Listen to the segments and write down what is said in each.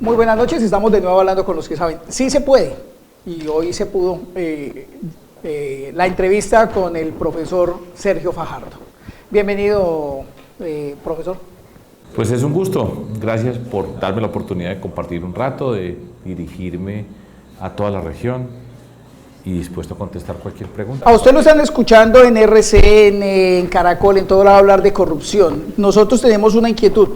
Muy buenas noches, estamos de nuevo hablando con los que saben. Sí se puede, y hoy se pudo la entrevista con el profesor Sergio Fajardo. Bienvenido, profesor. Pues es un gusto, gracias por darme la oportunidad de compartir un rato, de dirigirme a toda la región y dispuesto a contestar cualquier pregunta. A usted lo están escuchando en RCN, en Caracol, en todo lado hablar de corrupción. Nosotros tenemos una inquietud.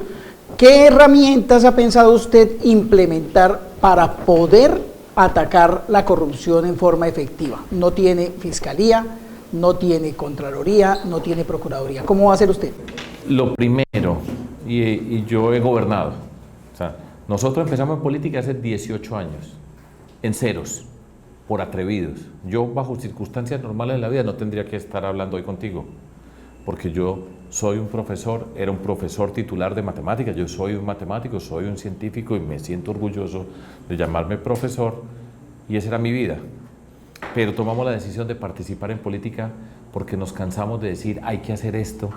¿Qué herramientas ha pensado usted implementar para poder atacar la corrupción en forma efectiva? No tiene fiscalía, no tiene contraloría, no tiene procuraduría. ¿Cómo va a hacer usted? Lo primero, y yo he gobernado, o sea, nosotros empezamos en política hace 18 años, en ceros, por atrevidos. Yo bajo circunstancias normales de la vida no tendría que estar hablando hoy contigo, porque yo soy un profesor, era un profesor titular de matemáticas, yo soy un matemático, soy un científico y me siento orgulloso de llamarme profesor y esa era mi vida. Pero tomamos la decisión de participar en política porque nos cansamos de decir hay que hacer esto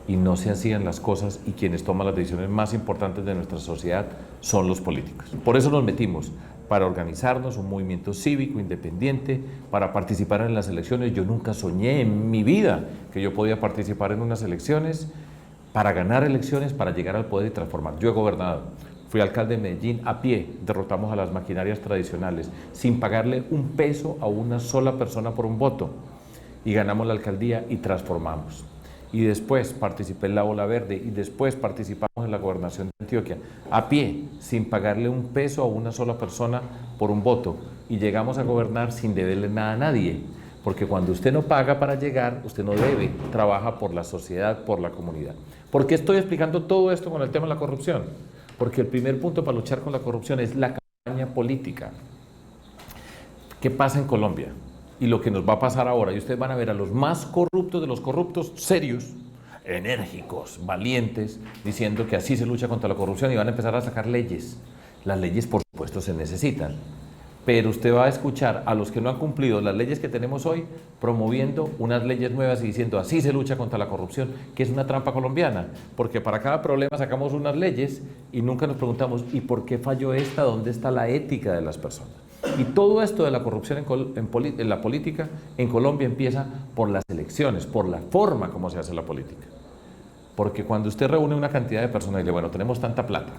y no se hacían las cosas y quienes toman las decisiones más importantes de nuestra sociedad son los políticos. Por eso nos metimos, para organizarnos, un movimiento cívico independiente, para participar en las elecciones. Yo nunca soñé en mi vida que yo podía participar en unas elecciones, para ganar elecciones, para llegar al poder y transformar. Yo he gobernado, fui alcalde de Medellín a pie, derrotamos a las maquinarias tradicionales, sin pagarle un peso a una sola persona por un voto, y ganamos la alcaldía y transformamos. Y después participé en la Ola Verde y después participamos en la gobernación de Antioquia, a pie, sin pagarle un peso a una sola persona por un voto, y llegamos a gobernar sin deberle nada a nadie, porque cuando usted no paga para llegar, usted no debe, trabaja por la sociedad, por la comunidad. ¿Por qué estoy explicando todo esto con el tema de la corrupción? Porque el primer punto para luchar con la corrupción es la campaña política. ¿Qué pasa en Colombia? Y lo que nos va a pasar ahora, y ustedes van a ver a los más corruptos de los corruptos, serios, enérgicos, valientes, diciendo que así se lucha contra la corrupción y van a empezar a sacar leyes. Las leyes, por supuesto, se necesitan, pero usted va a escuchar a los que no han cumplido las leyes que tenemos hoy, promoviendo unas leyes nuevas y diciendo así se lucha contra la corrupción, que es una trampa colombiana, porque para cada problema sacamos unas leyes y nunca nos preguntamos, ¿y por qué falló esta? ¿Dónde está la ética de las personas? Y todo esto de la corrupción en la política en Colombia empieza por las elecciones, por la forma como se hace la política. Porque cuando usted reúne una cantidad de personas y dice, bueno, tenemos tanta plata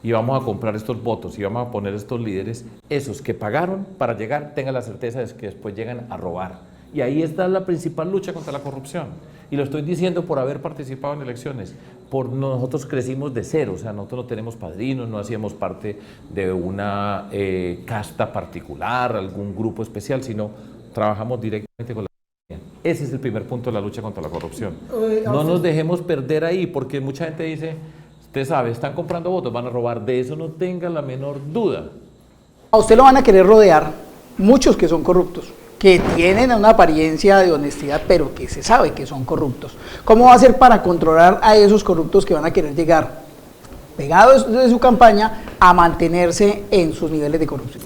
y vamos a comprar estos votos y vamos a poner estos líderes, esos que pagaron para llegar, tengan la certeza de que después llegan a robar. Y ahí está la principal lucha contra la corrupción. Y lo estoy diciendo por haber participado en elecciones. Nosotros crecimos de cero, o sea, nosotros no tenemos padrinos, no hacíamos parte de una casta particular, algún grupo especial, sino trabajamos directamente con la comunidad. Ese es el primer punto de la lucha contra la corrupción. No nos dejemos perder ahí, porque mucha gente dice, usted sabe, están comprando votos, van a robar, de eso no tenga la menor duda. A usted lo van a querer rodear muchos que son corruptos, que tienen una apariencia de honestidad, pero que se sabe que son corruptos. ¿Cómo va a hacer para controlar a esos corruptos que van a querer llegar, pegados de su campaña, a mantenerse en sus niveles de corrupción?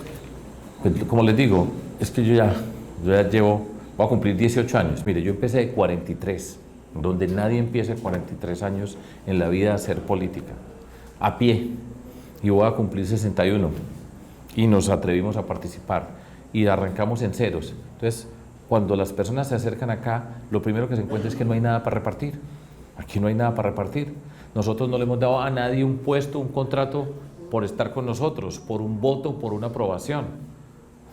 Pues, como les digo, es que yo ya voy a cumplir 18 años. Mire, yo empecé de 43, donde nadie empieza de 43 años en la vida a hacer política, a pie, y voy a cumplir 61, y nos atrevimos a participar. Y arrancamos en ceros. Entonces, cuando las personas se acercan acá, lo primero que se encuentra es que no hay nada para repartir. Aquí no hay nada para repartir. Nosotros no le hemos dado a nadie un puesto, un contrato por estar con nosotros, por un voto, por una aprobación.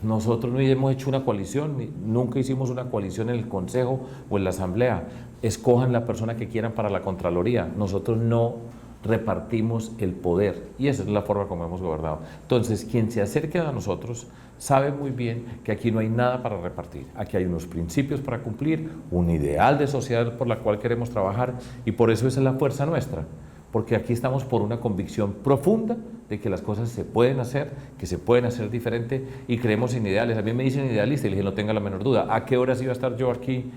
Nosotros no hemos hecho una coalición, nunca hicimos una coalición en el Consejo o en la Asamblea. Escojan la persona que quieran para la Contraloría. Nosotros no repartimos el poder y esa es la forma como hemos gobernado. Entonces, quien se acerque a nosotros sabe muy bien que aquí no hay nada para repartir, aquí hay unos principios para cumplir, un ideal de sociedad por la cual queremos trabajar y por eso esa es la fuerza nuestra, porque aquí estamos por una convicción profunda de que las cosas se pueden hacer, que se pueden hacer diferente y creemos en ideales. A mí me dicen idealista y le dije no tenga la menor duda, ¿a qué horas iba a estar yo aquí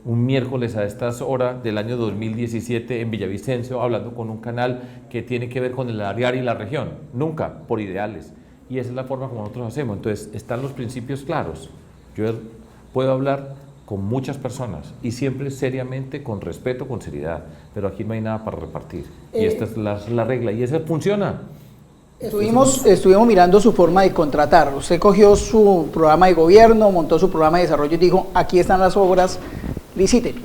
un miércoles a estas horas del año 2017 en Villavicencio hablando con un canal que tiene que ver con el área y la región? Nunca, por ideales. Y esa es la forma como nosotros hacemos. Entonces, están los principios claros. Yo puedo hablar con muchas personas y siempre seriamente, con respeto, con seriedad, pero aquí no hay nada para repartir. Y esta es la regla y esa funciona. Estuvimos mirando su forma de contratar. Usted cogió su programa de gobierno, montó su programa de desarrollo y dijo, aquí están las obras, liciten.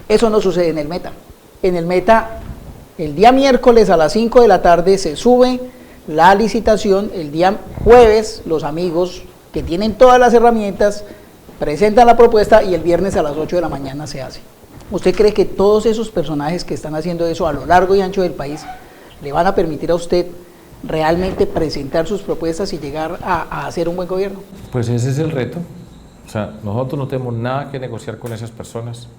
Eso no sucede en el Meta. En el Meta, el día miércoles a las 5 de la tarde se sube la licitación, el día jueves los amigos que tienen todas las herramientas presentan la propuesta y el viernes a las 8 de la mañana se hace. ¿Usted cree que todos esos personajes que están haciendo eso a lo largo y ancho del país le van a permitir a usted realmente presentar sus propuestas y llegar a hacer un buen gobierno? Pues ese es el reto. O sea, nosotros no tenemos nada que negociar con esas personas.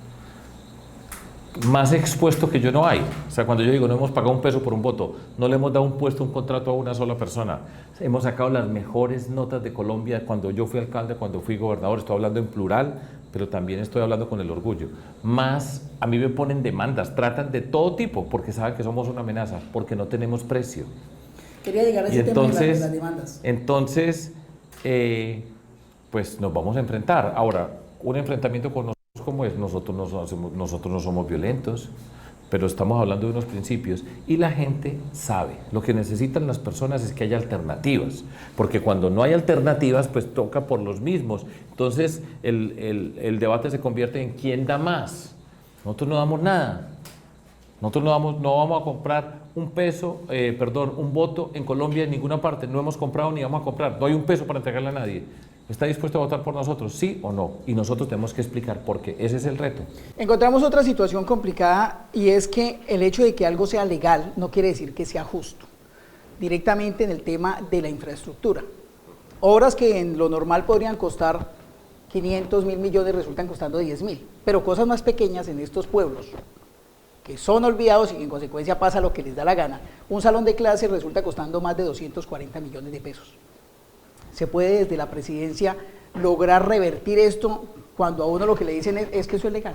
Más expuesto que yo no hay. O sea, cuando yo digo no hemos pagado un peso por un voto, no le hemos dado un puesto, un contrato a una sola persona. Hemos sacado las mejores notas de Colombia cuando yo fui alcalde, cuando fui gobernador. Estoy hablando en plural, pero también estoy hablando con el orgullo. Más, a mí me ponen demandas, tratan de todo tipo, porque saben que somos una amenaza, porque no tenemos precio. Quería llegar a ese tema de las demandas. Entonces, pues nos vamos a enfrentar. Ahora, un enfrentamiento con nosotros, como es, nosotros no somos violentos, pero estamos hablando de unos principios y la gente sabe. Lo que necesitan las personas es que haya alternativas, porque cuando no hay alternativas, pues toca por los mismos. Entonces, el debate se convierte en quién da más. Nosotros no damos nada. Nosotros no vamos a comprar un voto en Colombia en ninguna parte. No hemos comprado ni vamos a comprar. No hay un peso para entregarle a nadie. ¿Está dispuesto a votar por nosotros? ¿Sí o no? Y nosotros tenemos que explicar por qué. Ese es el reto. Encontramos otra situación complicada y es que el hecho de que algo sea legal no quiere decir que sea justo. Directamente en el tema de la infraestructura. Obras que en lo normal podrían costar 500, 1.000 millones resultan costando 10.000. Pero cosas más pequeñas en estos pueblos que son olvidados y en consecuencia pasa lo que les da la gana. Un salón de clase resulta costando más de 240 millones de pesos. ¿Se puede desde la presidencia lograr revertir esto cuando a uno lo que le dicen es que eso es legal?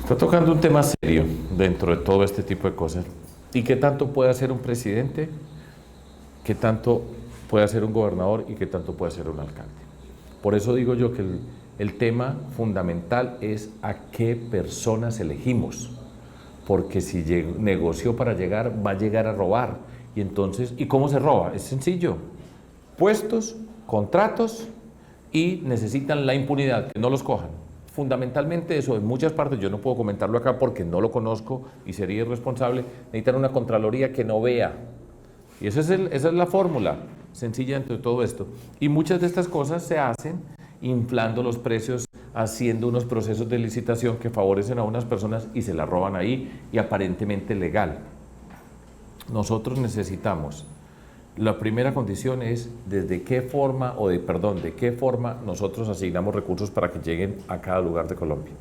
Está tocando un tema serio dentro de todo este tipo de cosas. ¿Y qué tanto puede hacer un presidente? ¿Qué tanto puede hacer un gobernador? ¿Y qué tanto puede hacer un alcalde? Por eso digo yo que el tema fundamental es a qué personas elegimos. Porque si negoció para llegar, va a llegar a robar. Y entonces, ¿y cómo se roba? Es sencillo. Puestos, contratos y necesitan la impunidad, que no los cojan. Fundamentalmente eso, en muchas partes, yo no puedo comentarlo acá porque no lo conozco y sería irresponsable, necesitan una Contraloría que no vea. Y esa es la fórmula sencilla entre todo esto. Y muchas de estas cosas se hacen inflando los precios, haciendo unos procesos de licitación que favorecen a unas personas y se la roban ahí y aparentemente legal. Nosotros necesitamos, la primera condición es de qué forma nosotros asignamos recursos para que lleguen a cada lugar de Colombia.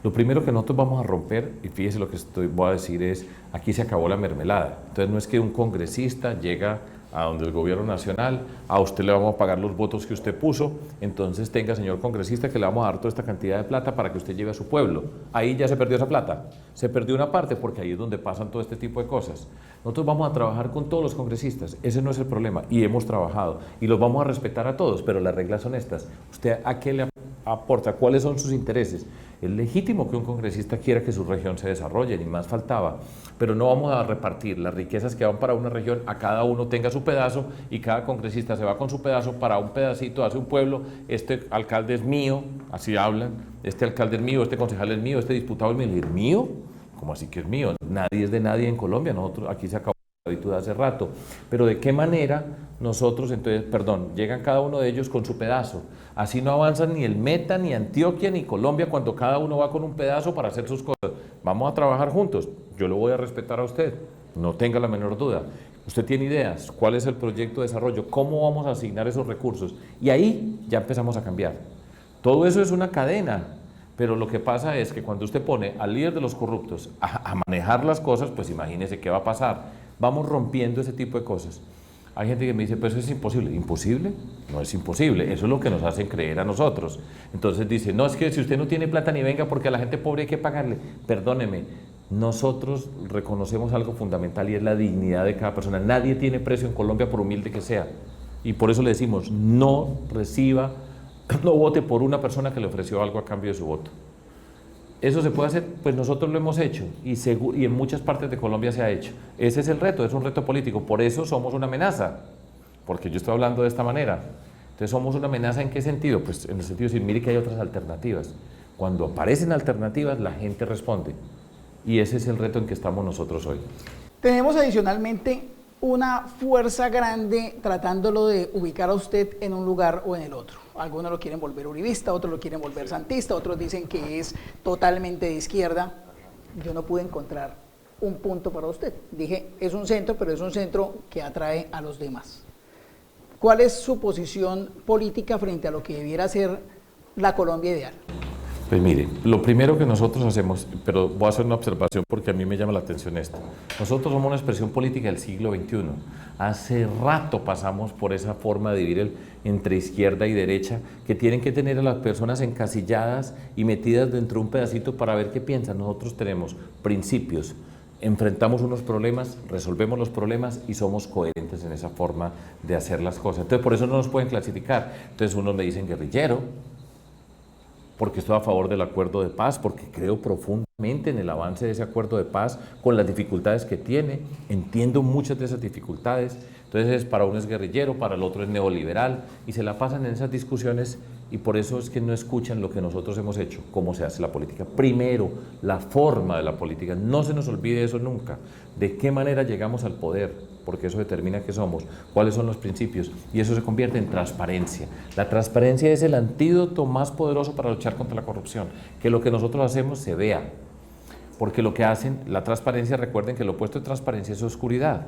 Lo primero que nosotros vamos a romper, y fíjese lo que voy a decir es, aquí se acabó la mermelada. Entonces no es que un congresista llega a donde el gobierno nacional, a usted le vamos a pagar los votos que usted puso, entonces tenga, señor congresista, que le vamos a dar toda esta cantidad de plata para que usted lleve a su pueblo. Ahí ya se perdió esa plata, se perdió una parte porque ahí es donde pasan todo este tipo de cosas. Nosotros vamos a trabajar con todos los congresistas, ese no es el problema, y hemos trabajado, y los vamos a respetar a todos, pero las reglas son estas. ¿Usted a qué le aporta? ¿Cuáles son sus intereses? Es legítimo que un congresista quiera que su región se desarrolle, ni más faltaba, pero no vamos a repartir las riquezas que van para una región, a cada uno tenga su pedazo y cada congresista se va con su pedazo para un pedacito, hace un pueblo, este alcalde es mío, así hablan, este alcalde es mío, este concejal es mío, este diputado es mío. ¿Es mío? ¿Cómo así que es mío? Nadie es de nadie en Colombia, nosotros aquí se acabó la esclavitud hace rato, pero ¿de qué manera nosotros entonces, llegan cada uno de ellos con su pedazo? Así no avanzan ni el Meta, ni Antioquia, ni Colombia cuando cada uno va con un pedazo para hacer sus cosas. Vamos a trabajar juntos, yo lo voy a respetar a usted, no tenga la menor duda. Usted tiene ideas, cuál es el proyecto de desarrollo, cómo vamos a asignar esos recursos, y ahí ya empezamos a cambiar. Todo eso es una cadena, pero lo que pasa es que cuando usted pone al líder de los corruptos a manejar las cosas, pues imagínese qué va a pasar. Vamos rompiendo ese tipo de cosas. Hay gente que me dice, pues eso es imposible. ¿Imposible? No es imposible, eso es lo que nos hacen creer a nosotros. Entonces dice, no, es que si usted no tiene plata ni venga porque a la gente pobre hay que pagarle. Perdóneme, nosotros reconocemos algo fundamental y es la dignidad de cada persona. Nadie tiene precio en Colombia por humilde que sea. Y por eso le decimos, no vote por una persona que le ofreció algo a cambio de su voto. ¿Eso se puede hacer? Pues nosotros lo hemos hecho y en muchas partes de Colombia se ha hecho. Ese es el reto, es un reto político. Por eso somos una amenaza, porque yo estoy hablando de esta manera. Entonces, ¿somos una amenaza en qué sentido? Pues en el sentido de decir, mire que hay otras alternativas. Cuando aparecen alternativas, la gente responde. Y ese es el reto en que estamos nosotros hoy. Tenemos adicionalmente una fuerza grande tratándolo de ubicar a usted en un lugar o en el otro. Algunos lo quieren volver uribista, otros lo quieren volver santista, otros dicen que es totalmente de izquierda. Yo no pude encontrar un punto para usted. Dije, es un centro, pero es un centro que atrae a los demás. ¿Cuál es su posición política frente a lo que debiera ser la Colombia ideal? Pues mire, lo primero que nosotros hacemos, pero voy a hacer una observación porque a mí me llama la atención esto. Nosotros somos una expresión política del siglo XXI. Hace rato pasamos por esa forma de dividir entre izquierda y derecha, que tienen que tener a las personas encasilladas y metidas dentro de un pedacito para ver qué piensan. Nosotros tenemos principios, enfrentamos unos problemas, resolvemos los problemas y somos coherentes en esa forma de hacer las cosas. Entonces, por eso no nos pueden clasificar. Entonces, unos me dicen guerrillero, porque estoy a favor del acuerdo de paz, porque creo profundamente en el avance de ese acuerdo de paz, con las dificultades que tiene, entiendo muchas de esas dificultades. Entonces, para uno es guerrillero, para el otro es neoliberal, y se la pasan en esas discusiones, y por eso es que no escuchan lo que nosotros hemos hecho, cómo se hace la política. Primero, la forma de la política, no se nos olvide eso nunca, de qué manera llegamos al poder, porque eso determina qué somos, cuáles son los principios, y eso se convierte en transparencia. La transparencia es el antídoto más poderoso para luchar contra la corrupción, que lo que nosotros hacemos se vea, porque lo que hacen, la transparencia, recuerden que lo opuesto de transparencia es oscuridad,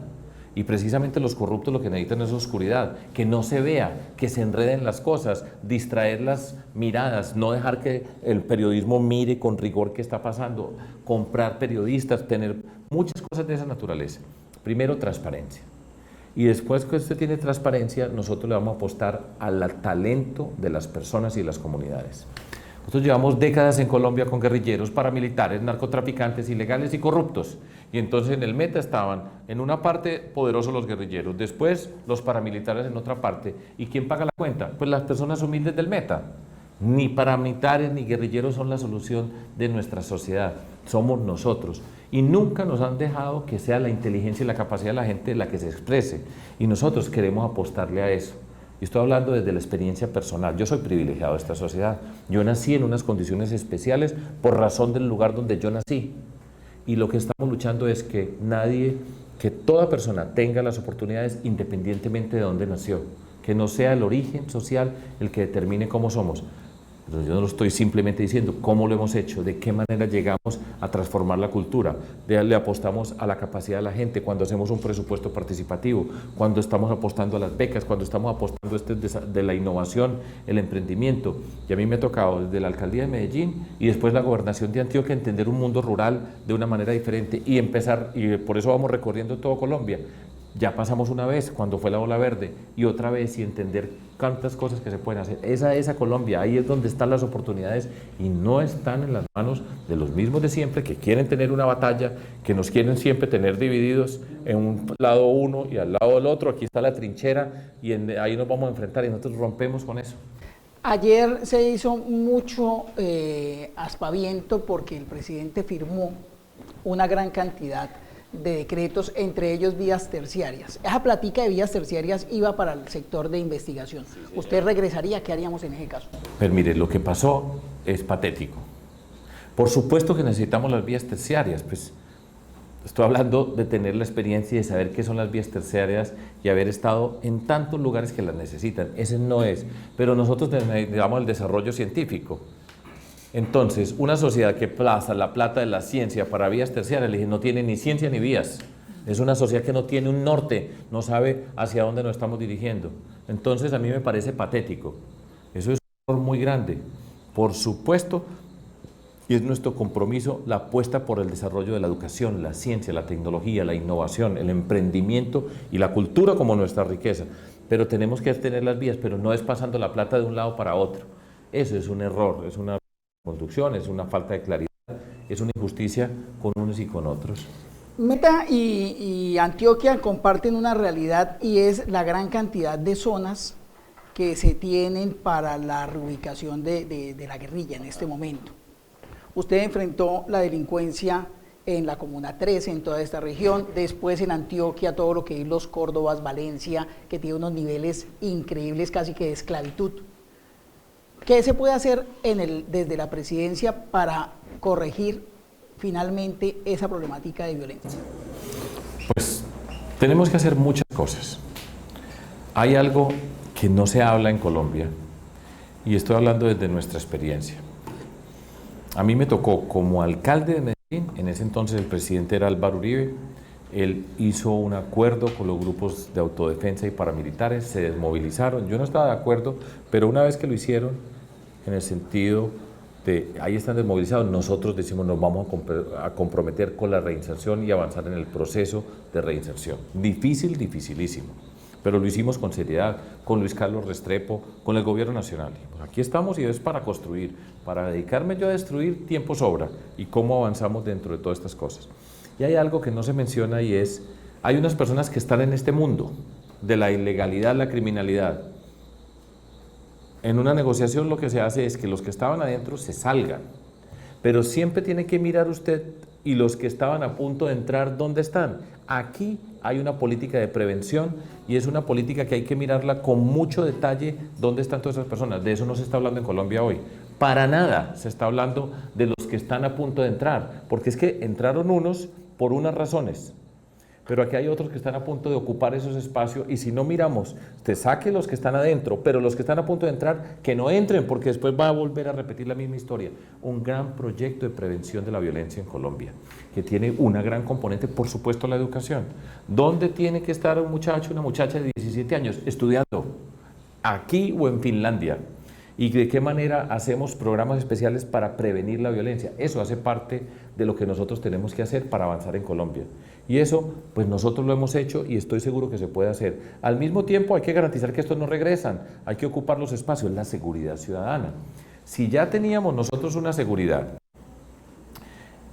y precisamente los corruptos lo que necesitan es oscuridad, que no se vea, que se enreden las cosas, distraer las miradas, no dejar que el periodismo mire con rigor qué está pasando, comprar periodistas, tener muchas cosas de esa naturaleza. Primero, transparencia. Y después que usted tiene transparencia, nosotros le vamos a apostar al talento de las personas y de las comunidades. Nosotros llevamos décadas en Colombia con guerrilleros, paramilitares, narcotraficantes, ilegales y corruptos. Y entonces en el meta estaban, en una parte, poderosos los guerrilleros, después los paramilitares en otra parte. ¿Y quién paga la cuenta? Pues las personas humildes del meta. Ni paramilitares ni guerrilleros son la solución de nuestra sociedad, somos nosotros. Y nunca nos han dejado que sea la inteligencia y la capacidad de la gente la que se exprese. Y nosotros queremos apostarle a eso. Y estoy hablando desde la experiencia personal. Yo soy privilegiado de esta sociedad. Yo nací en unas condiciones especiales por razón del lugar donde yo nací. Y lo que estamos luchando es que que toda persona tenga las oportunidades independientemente de dónde nació. Que no sea el origen social el que determine cómo somos. Pero yo no lo estoy simplemente diciendo, ¿cómo lo hemos hecho? ¿De qué manera llegamos a transformar la cultura? Le apostamos a la capacidad de la gente cuando hacemos un presupuesto participativo, cuando estamos apostando a las becas, cuando estamos apostando de la innovación, el emprendimiento. Y a mí me ha tocado desde la alcaldía de Medellín y después la gobernación de Antioquia entender un mundo rural de una manera diferente y empezar, y por eso vamos recorriendo todo Colombia. Ya pasamos una vez cuando fue la ola verde y otra vez y entender tantas cosas que se pueden hacer. Esa es a Colombia, ahí es donde están las oportunidades y no están en las manos de los mismos de siempre que quieren tener una batalla, que nos quieren siempre tener divididos en un lado uno y al lado del otro. Aquí está la trinchera y ahí nos vamos a enfrentar y nosotros rompemos con eso. Ayer se hizo mucho aspaviento porque el presidente firmó una gran cantidad de decretos, entre ellos vías terciarias. Esa plática de vías terciarias iba para el sector de investigación. Sí, ¿usted regresaría? ¿Qué haríamos en ese caso? Pero mire, lo que pasó es patético. Por supuesto que necesitamos las vías terciarias, pues estoy hablando de tener la experiencia y de saber qué son las vías terciarias y haber estado en tantos lugares que las necesitan. Ese no es, pero nosotros necesitamos el desarrollo científico. Entonces, una sociedad que plaza la plata de la ciencia para vías terciarias, le dije, no tiene ni ciencia ni vías. Es una sociedad que no tiene un norte, no sabe hacia dónde nos estamos dirigiendo. Entonces, a mí me parece patético. Eso es un error muy grande. Por supuesto, y es nuestro compromiso la apuesta por el desarrollo de la educación, la ciencia, la tecnología, la innovación, el emprendimiento y la cultura como nuestra riqueza. Pero tenemos que tener las vías, pero no es pasando la plata de un lado para otro. Eso es un error, es una construcción, es una falta de claridad, es una injusticia con unos y con otros. Meta y Antioquia comparten una realidad y es la gran cantidad de zonas que se tienen para la reubicación de la guerrilla en este momento. usted enfrentó la delincuencia en la Comuna 13, en toda esta región, después en Antioquia, todo lo que es los Córdobas, Valencia, que tiene unos niveles increíbles casi que de esclavitud. ¿Qué se puede hacer desde la presidencia para corregir finalmente esa problemática de violencia? Pues tenemos que hacer muchas cosas. Hay algo que no se habla en Colombia, y estoy hablando desde nuestra experiencia. A mí me tocó como alcalde de Medellín, en ese entonces el presidente era Álvaro Uribe, él hizo un acuerdo con los grupos de autodefensa y paramilitares, se desmovilizaron, yo no estaba de acuerdo, pero una vez que lo hicieron, en el sentido de, ahí están desmovilizados, nosotros decimos nos vamos a comprometer con la reinserción y avanzar en el proceso de reinserción. Difícil, dificilísimo. Pero lo hicimos con seriedad, con Luis Carlos Restrepo, con el gobierno nacional. Pues aquí estamos y es para construir, para dedicarme yo a destruir, tiempo sobra, y cómo avanzamos dentro de todas estas cosas. Y hay algo que no se menciona y es, hay unas personas que están en este mundo de la ilegalidad, la criminalidad. En una negociación lo que se hace es que los que estaban adentro se salgan, pero siempre tiene que mirar usted y los que estaban a punto de entrar, ¿dónde están? Aquí hay una política de prevención y es una política que hay que mirarla con mucho detalle, dónde están todas esas personas. De eso no se está hablando en Colombia hoy. Para nada se está hablando de los que están a punto de entrar, porque es que entraron unos por unas razones, pero aquí hay otros que están a punto de ocupar esos espacios y si no miramos, te saque los que están adentro, pero los que están a punto de entrar, que no entren, porque después va a volver a repetir la misma historia. Un gran proyecto de prevención de la violencia en Colombia, que tiene una gran componente, por supuesto, la educación. ¿Dónde tiene que estar un muchacho, una muchacha de 17 años? Estudiando, aquí o en Finlandia. ¿Y de qué manera hacemos programas especiales para prevenir la violencia? Eso hace parte de lo que nosotros tenemos que hacer para avanzar en Colombia. Y eso, pues nosotros lo hemos hecho y estoy seguro que se puede hacer. Al mismo tiempo hay que garantizar que estos no regresan, hay que ocupar los espacios, la seguridad ciudadana. Si ya teníamos nosotros una seguridad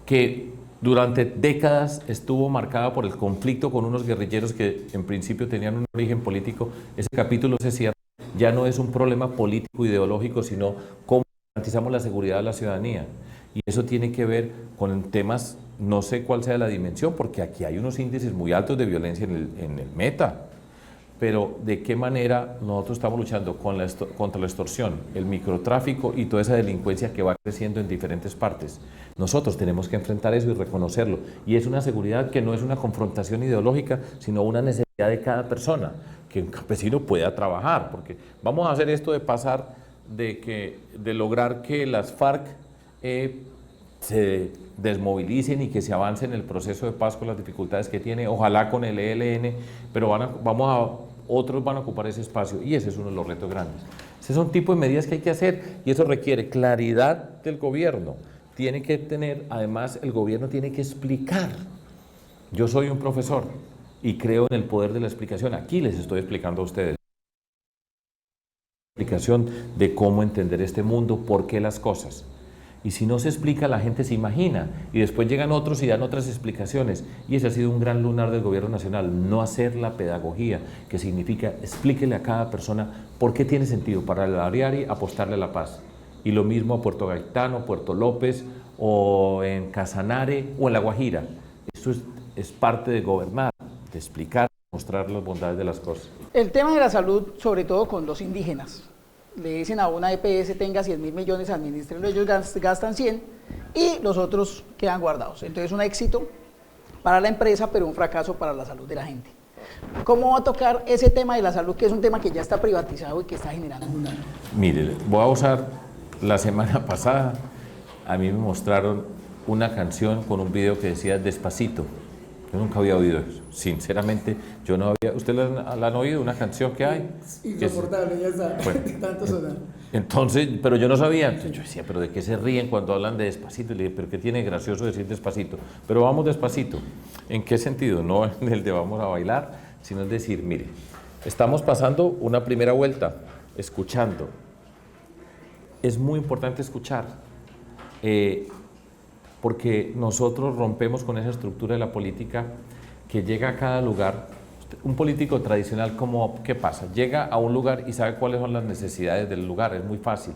que durante décadas estuvo marcada por el conflicto con unos guerrilleros que en principio tenían un origen político, ese capítulo se cierra. Ya no es un problema político, ideológico, sino cómo garantizamos la seguridad de la ciudadanía. Y eso tiene que ver con temas, no sé cuál sea la dimensión, porque aquí hay unos índices muy altos de violencia en el Meta. Pero de qué manera nosotros estamos luchando contra la extorsión, el microtráfico y toda esa delincuencia que va creciendo en diferentes partes. Nosotros tenemos que enfrentar eso y reconocerlo. Y es una seguridad que no es una confrontación ideológica, sino una necesidad de cada persona, que un campesino pueda trabajar, porque vamos a hacer esto de pasar de lograr que las FARC se desmovilicen y que se avance en el proceso de paz con las dificultades que tiene, ojalá con el ELN, pero otros van a ocupar ese espacio y ese es uno de los retos grandes. Ese son tipos de medidas que hay que hacer y eso requiere claridad del gobierno. Tiene que tener, además, el gobierno tiene que explicar. Yo soy un profesor y creo en el poder de la explicación. Aquí les estoy explicando a ustedes. Explicación de cómo entender este mundo, por qué las cosas. Y si no se explica, la gente se imagina y después llegan otros y dan otras explicaciones. Y ese ha sido un gran lunar del gobierno nacional, no hacer la pedagogía, que significa explíquele a cada persona por qué tiene sentido para el Ariari apostarle a la paz. Y lo mismo a Puerto Gaitano, Puerto López o en Casanare o en La Guajira. Eso es parte de gobernar, de explicar, mostrar las bondades de las cosas. El tema de la salud, sobre todo con los indígenas. Le dicen a una EPS tenga 100.000 millones, administrenlo, ellos gastan 100 y los otros quedan guardados. Entonces un éxito para la empresa, pero un fracaso para la salud de la gente. ¿Cómo va a tocar ese tema de la salud, que es un tema que ya está privatizado y que está generando un daño? Mire, voy a usar la semana pasada, a mí me mostraron una canción con un video que decía Despacito. Yo nunca había oído eso, sinceramente, yo no había... ¿Ustedes la han oído? Una canción que hay. Insoportable, ya está, bueno, tanto sonar. Entonces, pero yo no sabía, entonces yo decía, ¿pero de qué se ríen cuando hablan de Despacito? Y le dije, ¿pero qué tiene gracioso decir Despacito? Pero vamos despacito. ¿En qué sentido? No en el de vamos a bailar, sino es decir, mire, estamos pasando una primera vuelta, escuchando. Es muy importante escuchar. Porque nosotros rompemos con esa estructura de la política que llega a cada lugar. Un político tradicional, ¿qué pasa? Llega a un lugar y sabe cuáles son las necesidades del lugar, es muy fácil.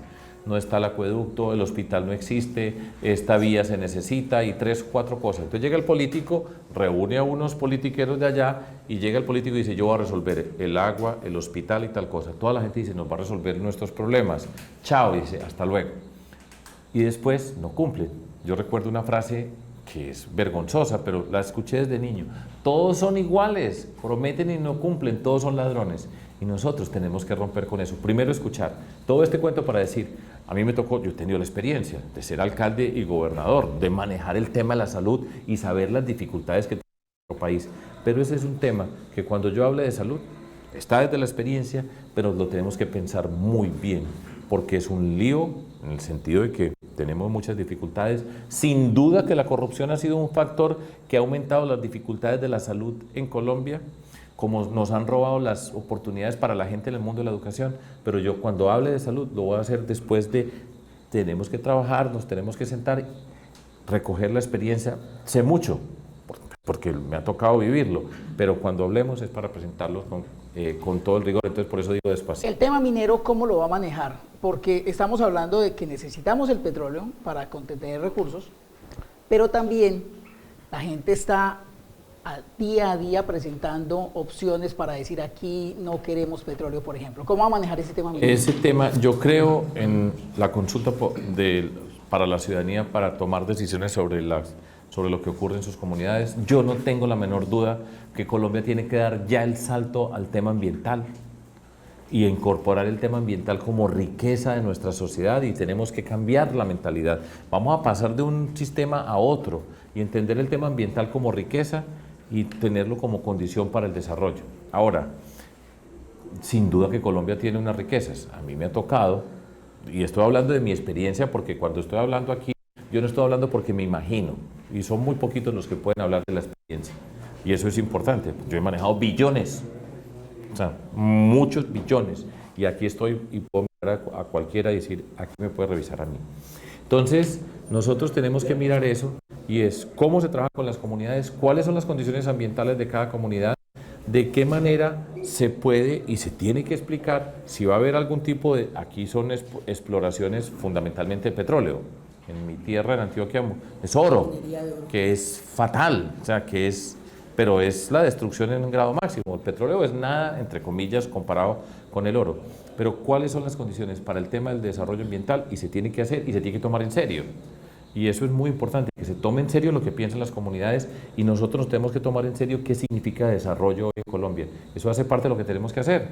no está el acueducto, el hospital no existe, esta vía se necesita y 3 o 4 cosas. Entonces llega el político, reúne a unos politiqueros de allá y llega el político y dice, yo voy a resolver el agua, el hospital y tal cosa. Toda la gente dice, nos va a resolver nuestros problemas. Chao, dice, hasta luego. Y después no cumplen. Yo recuerdo una frase que es vergonzosa, pero la escuché desde niño. Todos son iguales, prometen y no cumplen, todos son ladrones. Y nosotros tenemos que romper con eso. Primero escuchar. Todo este cuento para decir, a mí me tocó, yo he tenido la experiencia de ser alcalde y gobernador, de manejar el tema de la salud y saber las dificultades que tiene nuestro país. Pero ese es un tema que cuando yo hable de salud, está desde la experiencia, pero lo tenemos que pensar muy bien, porque es un lío en el sentido de que tenemos muchas dificultades. Sin duda que la corrupción ha sido un factor que ha aumentado las dificultades de la salud en Colombia, como nos han robado las oportunidades para la gente en el mundo de la educación, pero yo cuando hable de salud lo voy a hacer después de, tenemos que trabajar, nos tenemos que sentar, recoger la experiencia, sé mucho, porque me ha tocado vivirlo, pero cuando hablemos es para presentarlo con todo el rigor, entonces por eso digo despacio. El tema minero, ¿cómo lo va a manejar? Porque estamos hablando de que necesitamos el petróleo para contener recursos, pero también la gente está día a día presentando opciones para decir aquí no queremos petróleo, por ejemplo. ¿Cómo va a manejar ese tema minero? Ese tema, yo creo en la consulta para la ciudadanía para tomar decisiones sobre lo que ocurre en sus comunidades. Yo no tengo la menor duda que Colombia tiene que dar ya el salto al tema ambiental y incorporar el tema ambiental como riqueza de nuestra sociedad, y tenemos que cambiar la mentalidad. Vamos a pasar de un sistema a otro y entender el tema ambiental como riqueza y tenerlo como condición para el desarrollo. Ahora, sin duda que Colombia tiene unas riquezas. A mí me ha tocado, y estoy hablando de mi experiencia, porque cuando estoy hablando aquí, yo no estoy hablando porque me imagino, y son muy poquitos los que pueden hablar de la experiencia, y eso es importante. Yo he manejado billones, o sea, muchos billones, y aquí estoy y puedo mirar a cualquiera y decir, aquí me puede revisar a mí. Entonces, nosotros tenemos que mirar eso, y es cómo se trabaja con las comunidades, cuáles son las condiciones ambientales de cada comunidad, de qué manera se puede y se tiene que explicar si va a haber algún tipo de, aquí son exploraciones fundamentalmente de petróleo. En mi tierra, en Antioquia, es oro, que es fatal, o sea, pero es la destrucción en un grado máximo. El petróleo es nada, entre comillas, comparado con el oro. Pero ¿cuáles son las condiciones para el tema del desarrollo ambiental? Y se tiene que hacer y se tiene que tomar en serio. Y eso es muy importante, que se tome en serio lo que piensan las comunidades, y nosotros nos tenemos que tomar en serio qué significa desarrollo hoy en Colombia. Eso hace parte de lo que tenemos que hacer.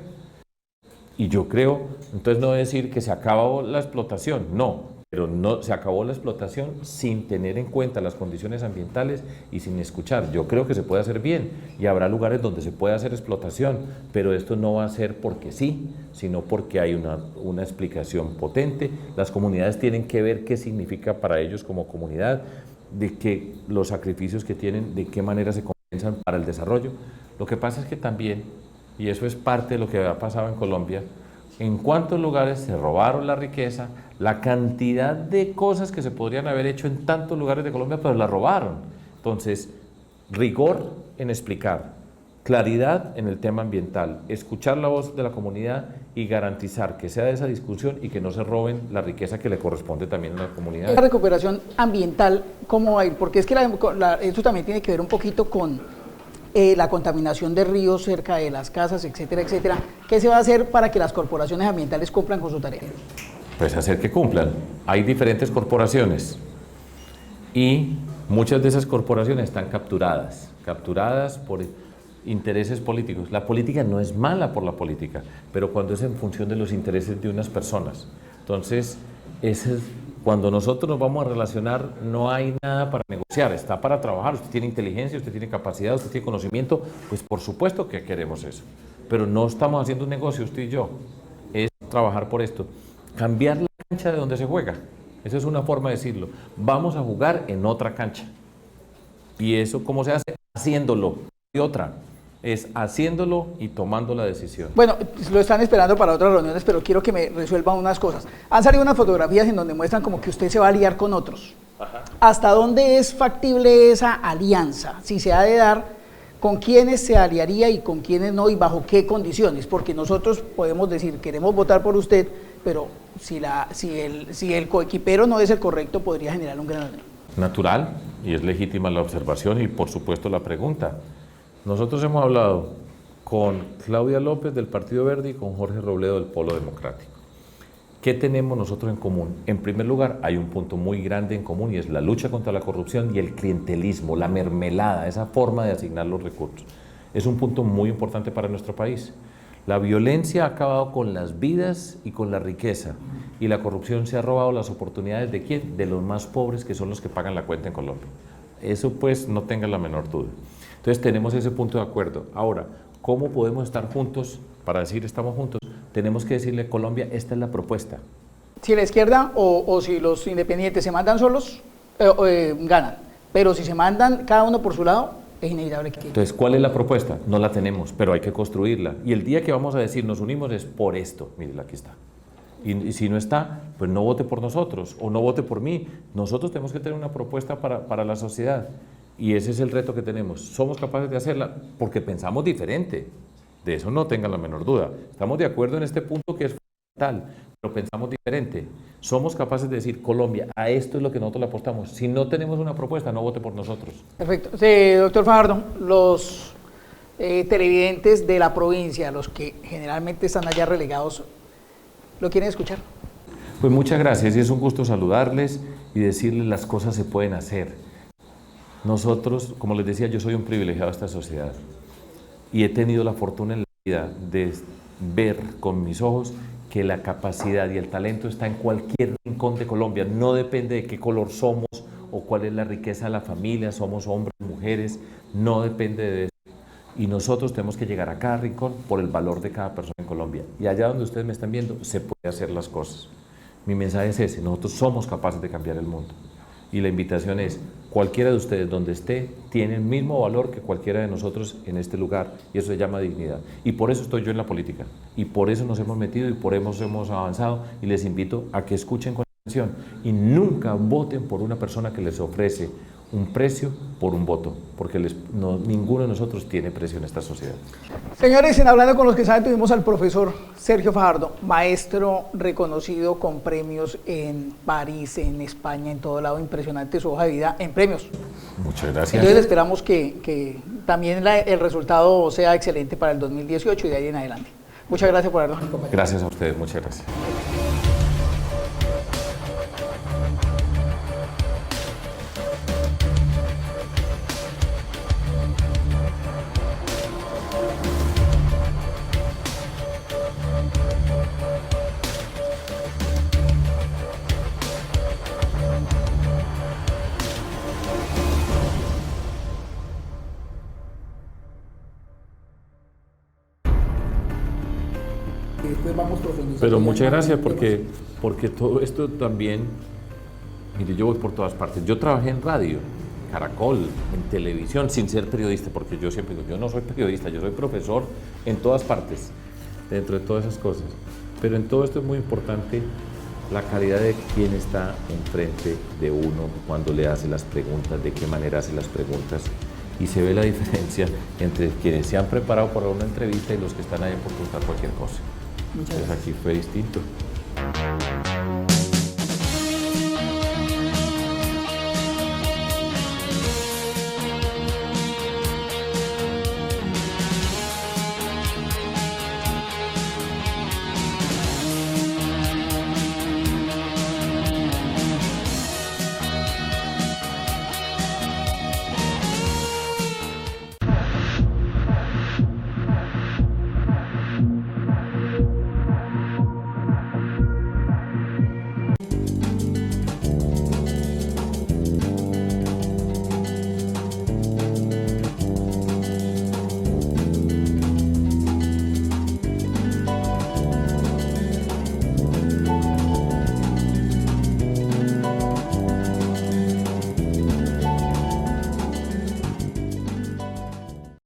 Y yo creo, entonces no decir que se acabó la explotación, no. Pero no se acabó la explotación sin tener en cuenta las condiciones ambientales y sin escuchar. Yo creo que se puede hacer bien y habrá lugares donde se puede hacer explotación, pero esto no va a ser porque sí, sino porque hay una explicación potente. Las comunidades tienen que ver qué significa para ellos como comunidad, de que los sacrificios que tienen, de qué manera se compensan para el desarrollo. Lo que pasa es que también, y eso es parte de lo que ha pasado en Colombia, en cuántos lugares se robaron la riqueza, la cantidad de cosas que se podrían haber hecho en tantos lugares de Colombia, pero la robaron. Entonces, rigor en explicar, claridad en el tema ambiental, escuchar la voz de la comunidad y garantizar que sea de esa discusión y que no se roben la riqueza que le corresponde también a la comunidad. La recuperación ambiental, ¿cómo va a ir? Porque es que esto también tiene que ver un poquito con la contaminación de ríos cerca de las casas, etcétera, etcétera. ¿Qué se va a hacer para que las corporaciones ambientales cumplan con su tarea? Pues hacer que cumplan. Hay diferentes corporaciones y muchas de esas corporaciones están capturadas por intereses políticos. La política no es mala por la política, pero cuando es en función de los intereses de unas personas. Entonces, cuando nosotros nos vamos a relacionar, no hay nada para negociar, está para trabajar. Usted tiene inteligencia, usted tiene capacidad, usted tiene conocimiento, pues por supuesto que queremos eso. Pero no estamos haciendo un negocio, usted y yo, es trabajar por esto. Cambiar la cancha de donde se juega, esa es una forma de decirlo. Vamos a jugar en otra cancha. ¿Y eso cómo se hace? Haciéndolo. Y otra, es haciéndolo y tomando la decisión. Bueno, lo están esperando para otras reuniones, pero quiero que me resuelvan unas cosas. Han salido unas fotografías en donde muestran como que usted se va a aliar con otros. Ajá. ¿Hasta dónde es factible esa alianza? Si se ha de dar, ¿con quiénes se aliaría y con quiénes no y bajo qué condiciones? Porque nosotros podemos decir, queremos votar por usted, pero si el coequipero no es el correcto, podría generar un gran daño. Natural, y es legítima la observación y por supuesto la pregunta. Nosotros hemos hablado con Claudia López del Partido Verde y con Jorge Robledo del Polo Democrático. ¿Qué tenemos nosotros en común? En primer lugar, hay un punto muy grande en común y es la lucha contra la corrupción y el clientelismo, la mermelada, esa forma de asignar los recursos. Es un punto muy importante para nuestro país. La violencia ha acabado con las vidas y con la riqueza y la corrupción se ha robado las oportunidades ¿de quién? De los más pobres, que son los que pagan la cuenta en Colombia. Eso pues no tenga la menor duda. Entonces tenemos ese punto de acuerdo. Ahora, ¿cómo podemos estar juntos? Para decir estamos juntos, tenemos que decirle a Colombia, esta es la propuesta. Si la izquierda o si los independientes se mandan solos, ganan. Pero si se mandan cada uno por su lado, es inevitable que... Entonces, ¿cuál es la propuesta? No la tenemos, pero hay que construirla. Y el día que vamos a decir nos unimos es por esto. Mire, aquí está. Y si no está, pues no vote por nosotros o no vote por mí. Nosotros tenemos que tener una propuesta para la sociedad. Y ese es el reto que tenemos. Somos capaces de hacerla porque pensamos diferente. De eso no tengan la menor duda. Estamos de acuerdo en este punto que es fundamental, pero pensamos diferente. Somos capaces de decir, Colombia, a esto es lo que nosotros le apostamos. Si no tenemos una propuesta, no vote por nosotros. Perfecto. Sí, doctor Fajardo, los televidentes de la provincia, los que generalmente están allá relegados, ¿lo quieren escuchar? Pues muchas gracias y es un gusto saludarles y decirles las cosas se pueden hacer. Nosotros, como les decía, yo soy un privilegiado de esta sociedad y he tenido la fortuna en la vida de ver con mis ojos que la capacidad y el talento está en cualquier rincón de Colombia. No depende de qué color somos o cuál es la riqueza de la familia, somos hombres, mujeres, no depende de eso. Y nosotros tenemos que llegar a cada rincón por el valor de cada persona en Colombia. Y allá donde ustedes me están viendo, se puede hacer las cosas. Mi mensaje es ese, nosotros somos capaces de cambiar el mundo. Y la invitación es, cualquiera de ustedes donde esté, tiene el mismo valor que cualquiera de nosotros en este lugar, y eso se llama dignidad. Y por eso estoy yo en la política, y por eso nos hemos metido, y por eso hemos avanzado, y les invito a que escuchen con atención, y nunca voten por una persona que les ofrece un precio por un voto, porque ninguno de nosotros tiene precio en esta sociedad. Señores, en Hablando con los que saben, tuvimos al profesor Sergio Fajardo, maestro reconocido con premios en París, en España, en todo lado. Impresionante su hoja de vida en premios. Muchas gracias. Entonces esperamos que también el resultado sea excelente para el 2018 y de ahí en adelante. Muchas gracias por habernos acompañado. Gracias a ustedes, muchas gracias. Después vamos profundizando. Pero muchas gracias porque todo esto también, mire, yo voy por todas partes. Yo trabajé en radio, Caracol, en televisión, sin ser periodista, porque yo siempre digo, yo no soy periodista, yo soy profesor en todas partes, dentro de todas esas cosas. Pero en todo esto es muy importante la calidad de quién está enfrente de uno cuando le hace las preguntas, de qué manera hace las preguntas. Y se ve la diferencia entre quienes se han preparado para una entrevista y los que están ahí por contar cualquier cosa. Muchas gracias. Entonces aquí fue distinto.